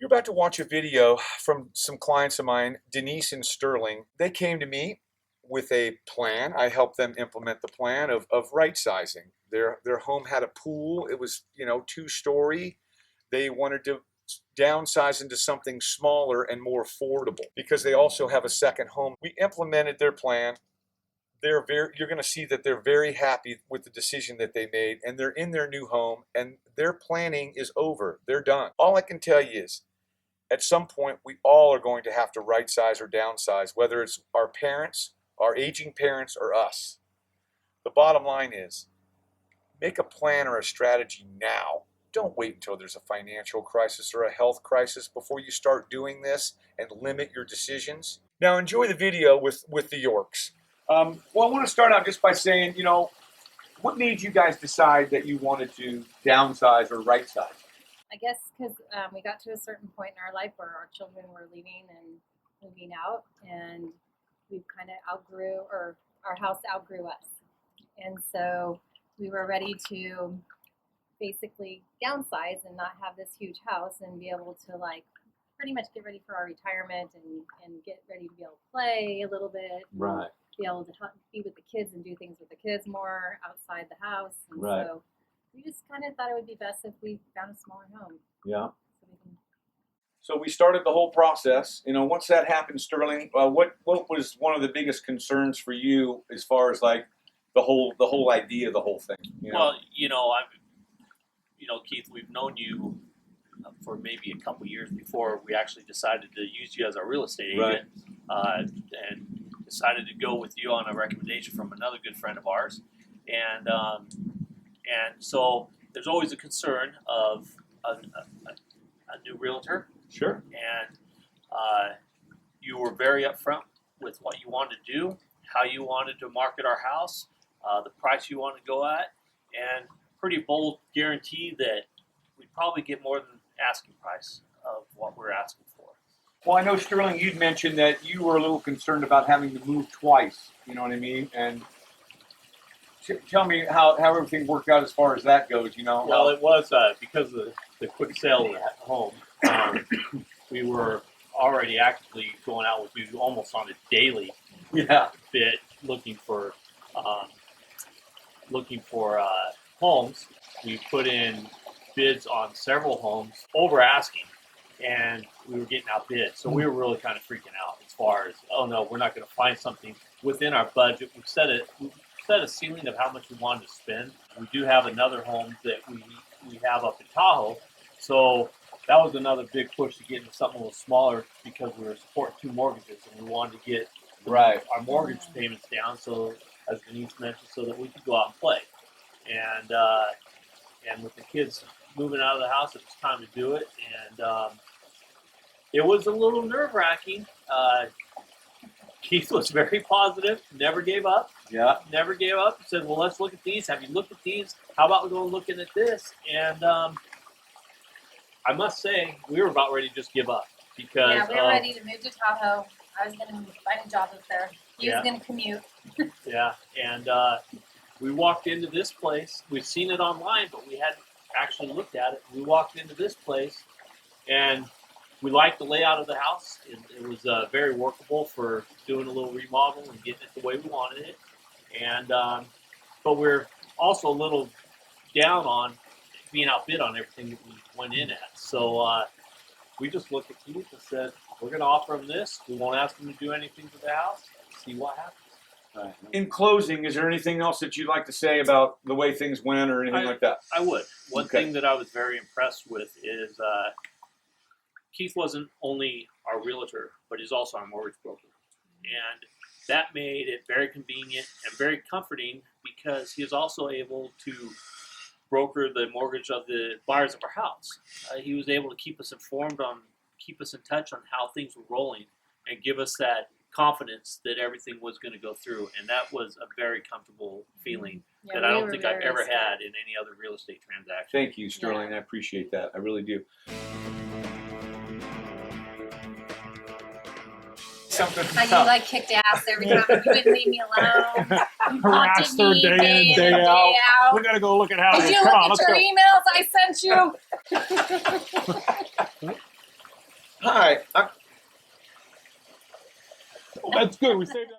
about to watch a video from some clients of mine, Denise and Sterling. They came to me with a plan. I helped them implement the plan of right sizing. Their home had a pool. It was, 2-story. They wanted to downsize into something smaller and more affordable because they also have a second home. We implemented their plan. You're going to see that they're very happy with the decision that they made, and they're in their new home, and their planning is over. They're done. All I can tell you is, at some point, we all are going to have to right size or downsize, whether it's our parents, our aging parents, or us. The bottom line is, make a plan or a strategy now. Don't wait until there's a financial crisis or a health crisis before you start doing this and limit your decisions. Now enjoy the video with the Yorks. Well, I want to start out just by saying, what made you guys decide that you wanted to downsize or right size? I guess because we got to a certain point in our life where our children were leaving and moving out, and we kind of outgrew, or our house outgrew us. And so we were ready to basically downsize and not have this huge house and be able to pretty much get ready for our retirement and get ready to be able to play a little bit. Right. Be able to be with the kids and do things with the kids more outside the house. And Right. so we just kind of thought it would be best if we found a smaller home. Yeah. So we started the whole process. Once that happened, Sterling, what was one of the biggest concerns for you as far as the whole idea of the whole thing? Well, Keith, we've known you for maybe a couple years before we actually decided to use you as our real estate agent, and decided to go with you on a recommendation from another good friend of ours, and so there's always a concern of a new realtor. Sure. And you were very upfront with what you wanted to do, how you wanted to market our house, the price you wanted to go at, and pretty bold guarantee that we'd probably get more than asking price of what we're asking for. Well, I know, Sterling, you'd mentioned that you were a little concerned about having to move twice. You know what I mean? And tell me how everything worked out as far as that goes. Well, it was because of the quick sale of the home. We were already actively going out with you almost on a daily bit, looking for homes. We put in bids on several homes over asking, and we were getting outbid. So we were really kind of freaking out as far as, oh no, we're not going to find something within our budget. We set a ceiling of how much we wanted to spend. We do have another home that we have up in Tahoe, so that was another big push to get into something a little smaller because we were supporting 2 mortgages and we wanted to get our mortgage payments down. So, as Denise mentioned, so that we could go out and play. And with the kids moving out of the house, it was time to do it. And it was a little nerve-wracking. Keith was very positive, never gave up. Yeah. Never gave up. He said, well, let's look at these. Have you looked at these? How about we go looking at this? And I must say, we were about ready to just give up. Because we were ready to move to Tahoe. I was going to find a job up there. He was going to commute. Yeah, and we walked into this place. We'd seen it online, but we hadn't actually looked at it. We walked into this place, and we liked the layout of the house. It was very workable for doing a little remodel and getting it the way we wanted it. And but we're also a little down on being outbid on everything that we went in at. So we just looked at Keith and said, we're going to offer him this. We won't ask him to do anything to the house. See what happens. Right. In closing, is there anything else that you'd like to say about the way things went or anything like that? I would. One thing that I was very impressed with is Keith wasn't only our realtor, but he's also our mortgage broker. And that made it very convenient and very comforting because he was also able to broker the mortgage of the buyers of our house. He was able to keep us informed keep us in touch on how things were rolling and give us that confidence that everything was going to go through. And that was a very comfortable feeling that I don't think I've ever had in any other real estate transaction. Thank you, Sterling. I appreciate that. I really do. How you kicked ass every time. You wouldn't leave me alone. Harassed her day in, day out. We gotta go look at houses. Did you look at your emails I sent you? Hi. That's good. We saved that.